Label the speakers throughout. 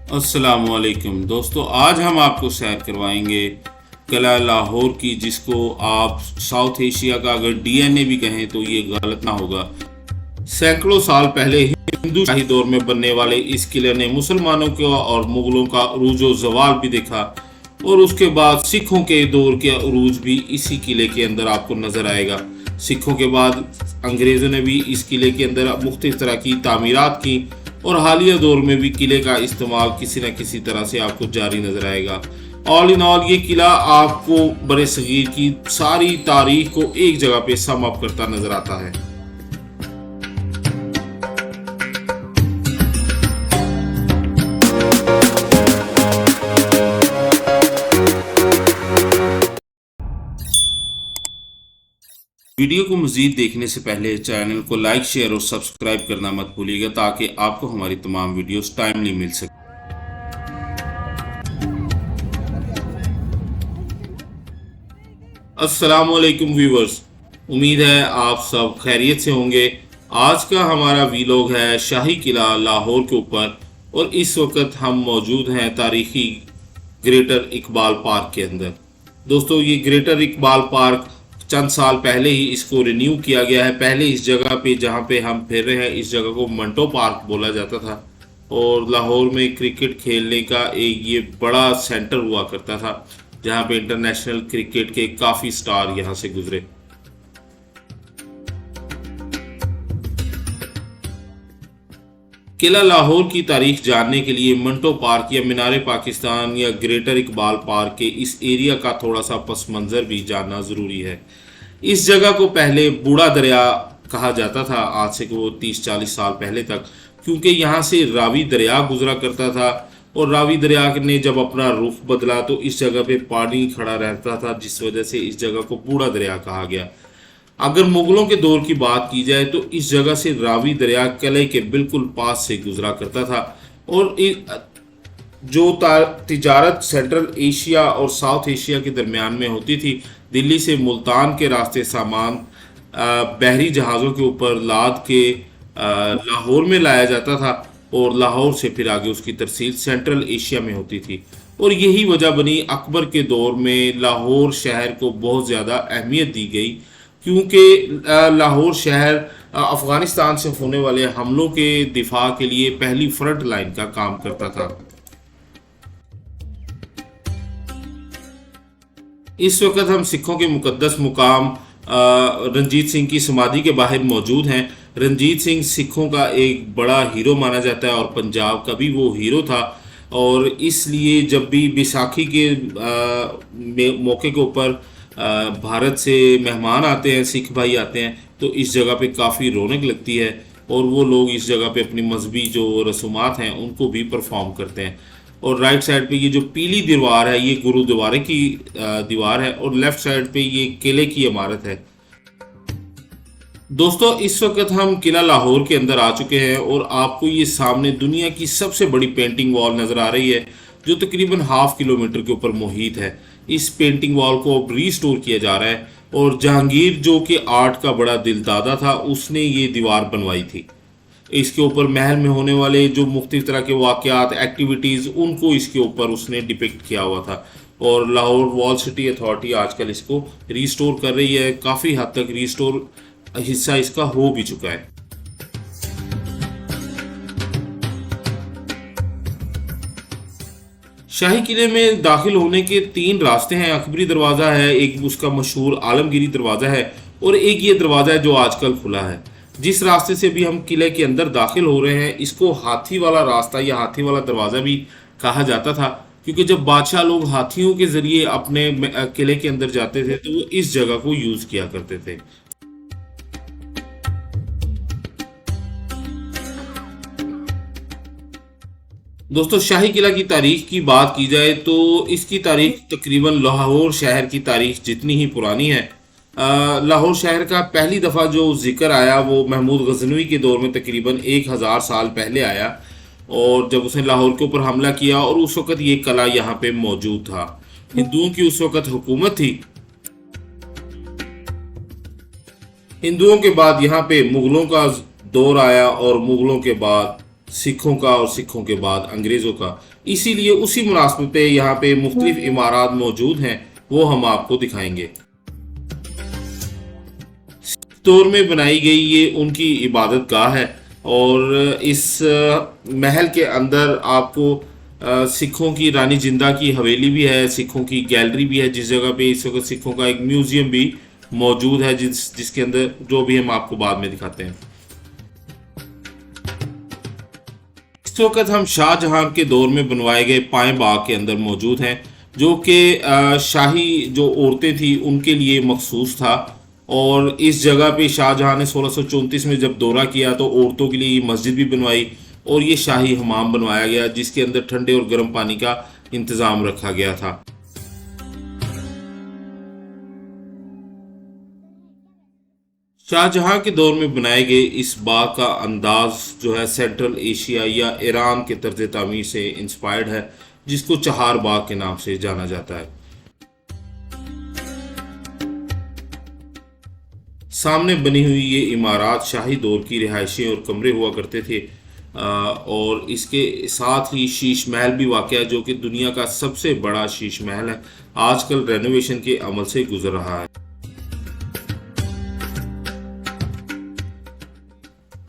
Speaker 1: अस्सलामुअलैकुम दोस्तों, आज हम आपको सैर करवाएंगे किला लाहौर की, जिसको आप साउथ एशिया का अगर डीएनए भी कहें तो ये गलत ना होगा। सैकड़ों साल पहले हिंदू शाही दौर में बनने वाले इस किले ने मुसलमानों का और मुगलों का अरूज व जवाल भी देखा, और उसके बाद सिखों के दौर के अरूज भी इसी किले के अंदर आपको नजर आएगा। सिखों के बाद अंग्रेज़ों ने भी इस किले के अंदर मुख्तलिफ तरह की तामीरात की, और हालिया दौर में भी किले का इस्तेमाल किसी न किसी तरह से आपको जारी नजर आएगा। ऑल इन ऑल ये किला आपको बड़े सगीर की सारी तारीख को एक जगह पे सम अप करता नजर आता है। वीडियो को मज़ीद देखने से पहले चैनल को लाइक, शेयर और सब्सक्राइब करना मत भूलिएगा, ताकि आपको हमारी तमाम वीडियोस टाइमली मिल सके। अस्सलाम वालेकुम व्यूवर्स, उम्मीद है आप सब खैरियत से होंगे। आज का हमारा वीलॉग है शाही किला लाहौर के ऊपर, और इस वक्त हम मौजूद हैं तारीखी ग्रेटर इकबाल पार्क के अंदर। दोस्तों, ये ग्रेटर इकबाल पार्क चंद साल पहले ही इसको रिन्यू किया गया है। पहले इस जगह पे जहाँ पे हम फिर रहे हैं, इस जगह को मंटो पार्क बोला जाता था, और लाहौर में क्रिकेट खेलने का एक ये बड़ा सेंटर हुआ करता था, जहाँ पे इंटरनेशनल क्रिकेट के काफ़ी स्टार यहाँ से गुजरे। किला लाहौर की तारीख जानने के लिए मंटो पार्क या मीनार पाकिस्तान या ग्रेटर इकबाल पार्क के इस एरिया का थोड़ा सा पस मंज़र भी जानना ज़रूरी है। इस जगह को पहले बूढ़ा दरिया कहा जाता था, आज से वो 30-40 साल पहले तक, क्योंकि यहाँ से रावी दरिया गुजरा करता था, और रावी दरिया ने जब अपना रुख बदला तो इस जगह पे पानी खड़ा रहता था, जिस वजह से इस जगह को बूढ़ा दरिया कहा गया। अगर मुगलों के दौर की बात की जाए तो इस जगह से रावी दरिया किले के बिल्कुल पास से गुजरा करता था, और जो तिजारत सेंट्रल एशिया और साउथ एशिया के दरमियान में होती थी, दिल्ली से मुल्तान के रास्ते सामान बहरी जहाज़ों के ऊपर लाद के लाहौर में लाया जाता था, और लाहौर से फिर आगे उसकी तरसील सेंट्रल एशिया में होती थी। और यही वजह बनी अकबर के दौर में लाहौर शहर को बहुत ज़्यादा अहमियत दी गई, क्योंकि लाहौर शहर अफ़गानिस्तान से होने वाले हमलों के दिफा के लिए पहली फ्रंट लाइन का काम करता था। इस वक्त हम सिखों के मुकद्दस मुकाम रंजीत सिंह की समाधि के बाहर मौजूद हैं। रंजीत सिंह सिखों का एक बड़ा हीरो माना जाता है, और पंजाब का भी वो हीरो था, और इसलिए जब भी बैसाखी के मौके के ऊपर भारत से मेहमान आते हैं, सिख भाई आते हैं, तो इस जगह पे काफ़ी रौनक लगती है, और वो लोग इस जगह पे अपनी मजहबी जो रसूमात हैं उनको भी परफॉर्म करते हैं। और राइट साइड पे ये जो पीली दीवार है, ये गुरुद्वारे की दीवार है, और लेफ्ट साइड पे ये किले की इमारत है। दोस्तों, इस वक्त हम किला लाहौर के अंदर आ चुके हैं, और आपको ये सामने दुनिया की सबसे बड़ी पेंटिंग वॉल नज़र आ रही है, जो तकरीबन ½ किलोमीटर के ऊपर मुहित है। इस पेंटिंग वॉल को अब रीस्टोर किया जा रहा है, और जहांगीर जो कि आर्ट का बड़ा दिलदादा था, उसने ये दीवार बनवाई थी। इसके ऊपर महल में होने वाले जो मुख्तलिफ तरह के वाक़यात, एक्टिविटीज़, उनको इसके ऊपर उसने डिपिक्ट किया हुआ था। और लाहौर वॉल सिटी अथॉरिटी आजकल इसको रीस्टोर कर रही है। काफ़ी हद तक रीस्टोर हिस्सा इसका हो भी चुका है। शाही किले में दाखिल होने के 3 रास्ते हैं। अकबरी दरवाज़ा है, एक उसका मशहूर आलमगीरी दरवाज़ा है, और एक ये दरवाज़ा है जो आजकल खुला है। जिस रास्ते से भी हम किले के अंदर दाखिल हो रहे हैं, इसको हाथी वाला रास्ता या हाथी वाला दरवाज़ा भी कहा जाता था, क्योंकि जब बादशाह लोग हाथियों के ज़रिए अपने किले के अंदर जाते थे तो वो इस जगह को यूज़ किया करते थे। दोस्तों, शाही किला की तारीख की बात की जाए तो इसकी तारीख तकरीबन लाहौर शहर की तारीख जितनी ही पुरानी है। लाहौर शहर का पहली दफ़ा जो जिक्र आया वो महमूद गजनवी के दौर में तकरीबन 1000 साल पहले आया, और जब उसने लाहौर के ऊपर हमला किया, और उस वक़्त ये किला यहाँ पे मौजूद था। हिंदुओं की उस वक़्त हुकूमत थी। हिंदुओं के बाद यहाँ पे मुग़लों का दौर आया, और मुग़लों के बाद सिखों का और सिखों के बाद अंग्रेज़ों का। इसीलिए उसी मुनासिबत पे यहाँ पे मुख्तलिफ इमारात मौजूद हैं, वो हम आपको दिखाएंगे। दौर में बनाई गई ये उनकी इबादत गाह है और इस महल के अंदर आपको सिखों की रानी जिंदा की हवेली भी है, सिखों की गैलरी भी है, जिस जगह पे इस वक्त सिखों का एक म्यूजियम भी मौजूद है, जिसके अंदर जो भी हम आपको बाद में दिखाते हैं। इस वक्त हम शाहजहां के दौर में बनवाए गए पाए बाग के अंदर मौजूद हैं, जो कि शाही जो औरतें थी उनके लिए मखसूस था। और इस जगह पे शाहजहां ने 1634 में जब दौरा किया तो औरतों के लिए मस्जिद भी बनवाई और ये शाही हमाम बनवाया गया, जिसके अंदर ठंडे और गर्म पानी का इंतज़ाम रखा गया था। शाहजहां के दौर में बनाए गए इस बाग का अंदाज जो है सेंट्रल एशिया या ईरान के तर्ज तामीर से इंस्पायर्ड है, जिसको चहार बाग के नाम से जाना जाता है। सामने बनी हुई ये इमारत शाही दौर की रिहायशें और कमरे हुआ करते थे और इसके साथ ही शीश महल भी वाक़ है, जो कि दुनिया का सबसे बड़ा शीश महल है, आजकल रेनोवेशन के अमल से गुजर रहा है।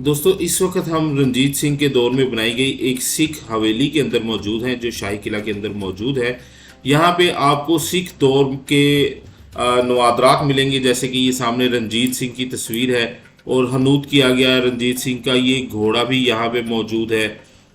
Speaker 1: दोस्तों, इस वक्त हम रंजीत सिंह के दौर में बनाई गई एक सिख हवेली के अंदर मौजूद हैं, जो शाही किला के अंदर मौजूद है। यहाँ पे आपको सिख दौर के नवादरात मिलेंगे, जैसे कि ये सामने रंजीत सिंह की तस्वीर है और हनूत किया गया है रंजीत सिंह का ये घोड़ा भी यहाँ पे मौजूद है।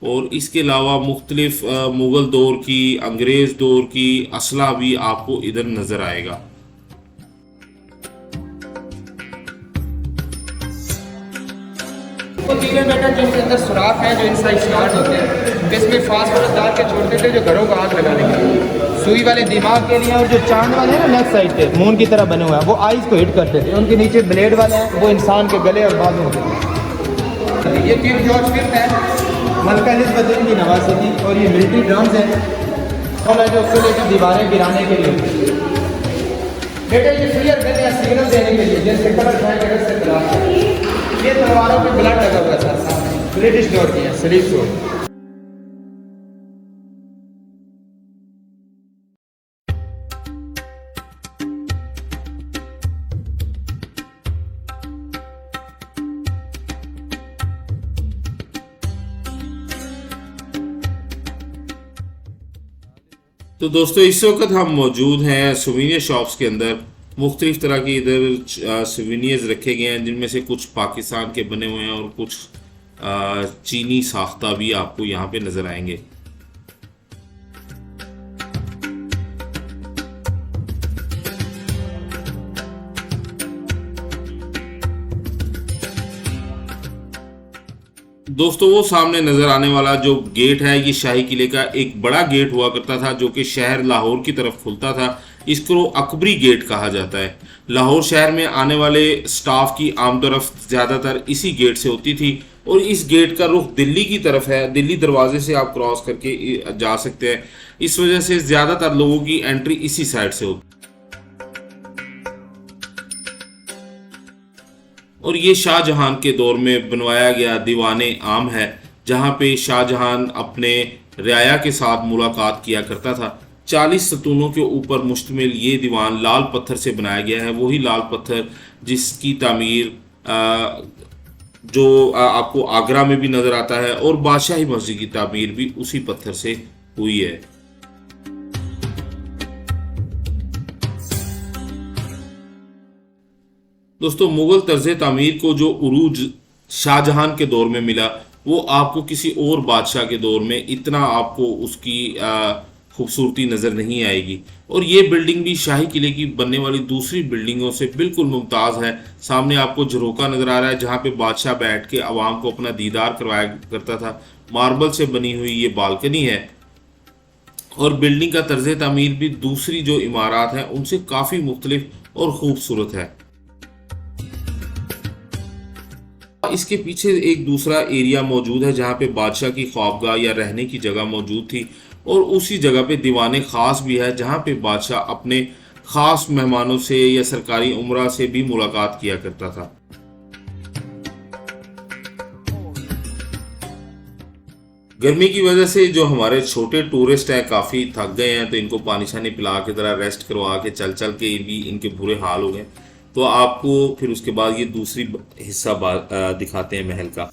Speaker 1: और इसके अलावा मुख्तलिफ मुग़ल दौर की, अंग्रेज़ दौर की असला भी आपको इधर नज़र आएगा।
Speaker 2: बेटा जो इसके अंदर सुराख है जो इनसाइड स्टार्ट होते हैं, तो इसमें फास्फोरस डाल के छोड़ते थे जो घरों को आग लगाने के लिए, सुई वाले दिमाग के लिए। और जो चांद वाले हैं ना लेफ्ट साइड पे मून की तरह बने हुए हैं, वो आइज़ को हिट करते थे। उनके नीचे ब्लेड वाले हैं, वो इंसान के गले और बाजू होते थे। ये किंग जॉर्ज फिफ्थ है, मलका एलिज़ाबेथ की नवासी थी। और ये मिलिट्री ड्रम्स हैं और जो उसको लेकर दीवारें गिराने के लिए। बेटा ये क्लियर गन या सिग्नल देने के लिए, जैसे कलर फायर से खिलाफ। ये तलवारों पे ब्लड लगा हुआ था सामने, ब्रिटिश दौर की है, सलीब दौर।
Speaker 1: तो दोस्तों, इस वक्त हम मौजूद हैं सुवीनियर शॉप्स के अंदर। मुख्तलिफ तरह के इधर सुवीनियर्स रखे गए हैं, जिनमें से कुछ पाकिस्तान के बने हुए हैं और कुछ चीनी साख्ता भी आपको यहाँ पे नज़र आएंगे। दोस्तों, वो सामने नज़र आने वाला जो गेट है, ये शाही किले का एक बड़ा गेट हुआ करता था, जो कि शहर लाहौर की तरफ खुलता था। इसको अकबरी गेट कहा जाता है। लाहौर शहर में आने वाले स्टाफ की आमदोरफ्त ज़्यादातर इसी गेट से होती थी और इस गेट का रुख दिल्ली की तरफ है। दिल्ली दरवाजे से आप क्रॉस करके जा सकते हैं। इस वजह से ज़्यादातर लोगों की एंट्री इसी साइड से होती। और ये शाहजहां के दौर में बनवाया गया दीवाने आम है, जहाँ पे शाहजहां अपने रियाया के साथ मुलाकात किया करता था। 40 सतूनों के ऊपर मुश्तमिल ये दीवान लाल पत्थर से बनाया गया है, वही लाल पत्थर जिसकी तामीर जो आपको आगरा में भी नज़र आता है और बादशाही मस्जिद की तामीर भी उसी पत्थर से हुई है। दोस्तों, मुग़ल तर्ज तामीर को जो उरूज शाहजहां के दौर में मिला, वो आपको किसी और बादशाह के दौर में इतना आपको उसकी खूबसूरती नज़र नहीं आएगी। और ये बिल्डिंग भी शाही किले की बनने वाली दूसरी बिल्डिंगों से बिल्कुल मुमताज़ है। सामने आपको झरोका नज़र आ रहा है, जहाँ पे बादशाह बैठ के आवाम को अपना दीदार करवाया करता था। मार्बल से बनी हुई ये बालकनी है और बिल्डिंग का तर्ज तामीर भी दूसरी जो इमारत हैं उनसे काफ़ी मुख्तलिफ और ख़ूबसूरत है। इसके पीछे एक दूसरा एरिया मौजूद है, जहाँ पे बादशाह की ख्वाबगाह या रहने की जगह मौजूद थी और उसी जगह पे दीवाने ख़ास भी है, जहाँ पे बादशाह अपने ख़ास मेहमानों से या सरकारी उमरा से भी मुलाकात किया करता था। गर्मी की वजह से जो हमारे छोटे टूरिस्ट हैं काफ़ी थक गए हैं, तो इनको पानी शानी पिला के ज़रा रेस्ट करवा के चल चल के भी इनके बुरे हाल हो गए। तो आपको फिर उसके बाद ये दूसरी हिस्सा दिखाते हैं महल का।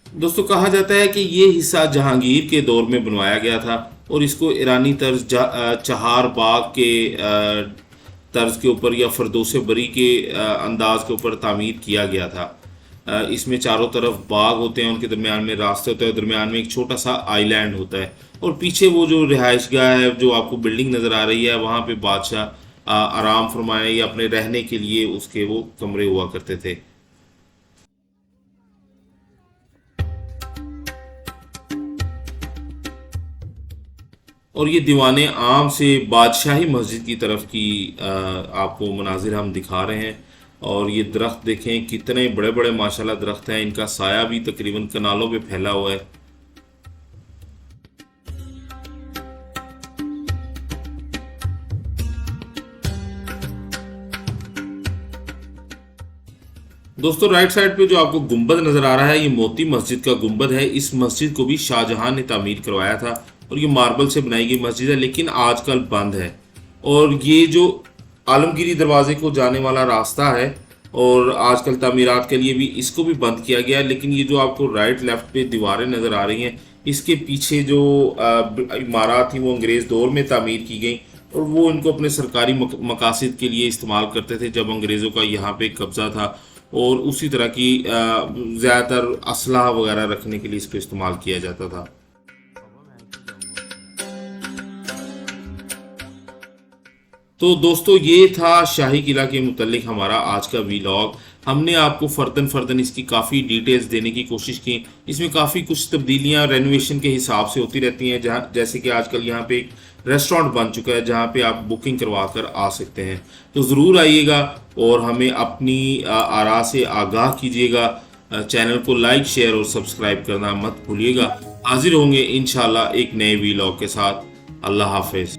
Speaker 1: दोस्तों कहा जाता है कि ये हिस्सा जहांगीर के दौर में बनवाया गया था और इसको ईरानी तर्ज चहार बाग के तर्ज के ऊपर या फरदोस बरी के अंदाज के ऊपर तामीर किया गया था। इसमें चारों तरफ बाग होते हैं, उनके दरमियान में रास्ते होते हैं, दरमियान में एक छोटा सा आइलैंड होता है और पीछे वो जो रिहाइशगाह है, जो आपको बिल्डिंग नज़र आ रही है, वहाँ पे बादशाह आराम फरमाए या अपने रहने के लिए उसके वो कमरे हुआ करते थे। और ये दीवाने आम से बादशाही मस्जिद की तरफ की आपको मनाजिर हम दिखा रहे हैं। और ये दरख्त देखें कितने बड़े बड़े माशाल्लाह दरख्त हैं, इनका साया भी तकरीबन कनालों पे फैला हुआ है। दोस्तों राइट साइड पे जो आपको गुंबद नज़र आ रहा है, ये मोती मस्जिद का गुंबद है। इस मस्जिद को भी शाहजहां ने तामीर करवाया था और ये मार्बल से बनाई गई मस्जिद है, लेकिन आजकल बंद है। और ये जो आलमगीरी दरवाजे को जाने वाला रास्ता है और आजकल तामीरात के लिए भी इसको भी बंद किया गया है। लेकिन ये जो आपको राइट लेफ्ट पे दीवारें नज़र आ रही हैं, इसके पीछे जो इमारत थी वो अंग्रेज़ दौर में तामीर की गई और वो इनको अपने सरकारी मकासद के लिए इस्तेमाल करते थे जब अंग्रेज़ों का यहाँ पे कब्ज़ा था। और उसी तरह की ज़्यादातर असलहा वगैरह रखने के लिए इसको इस्तेमाल किया जाता था। तो दोस्तों ये था शाही किला के मुतल्लिक हमारा आज का वीलॉग। हमने आपको फर्दन इसकी काफ़ी डिटेल्स देने की कोशिश की। इसमें काफ़ी कुछ तब्दीलियां रेनोवेशन के हिसाब से होती रहती हैं, जहाँ जैसे कि आजकल यहाँ पे एक रेस्टोरेंट बन चुका है जहाँ पे आप बुकिंग करवा कर आ सकते हैं। तो ज़रूर आइएगा और हमें अपनी आरा से आगाह कीजिएगा। चैनल को लाइक शेयर और सब्सक्राइब करना मत भूलिएगा। हाजिर होंगे इंशाल्लाह एक नए वीलॉग के साथ। अल्लाह हाफिज़।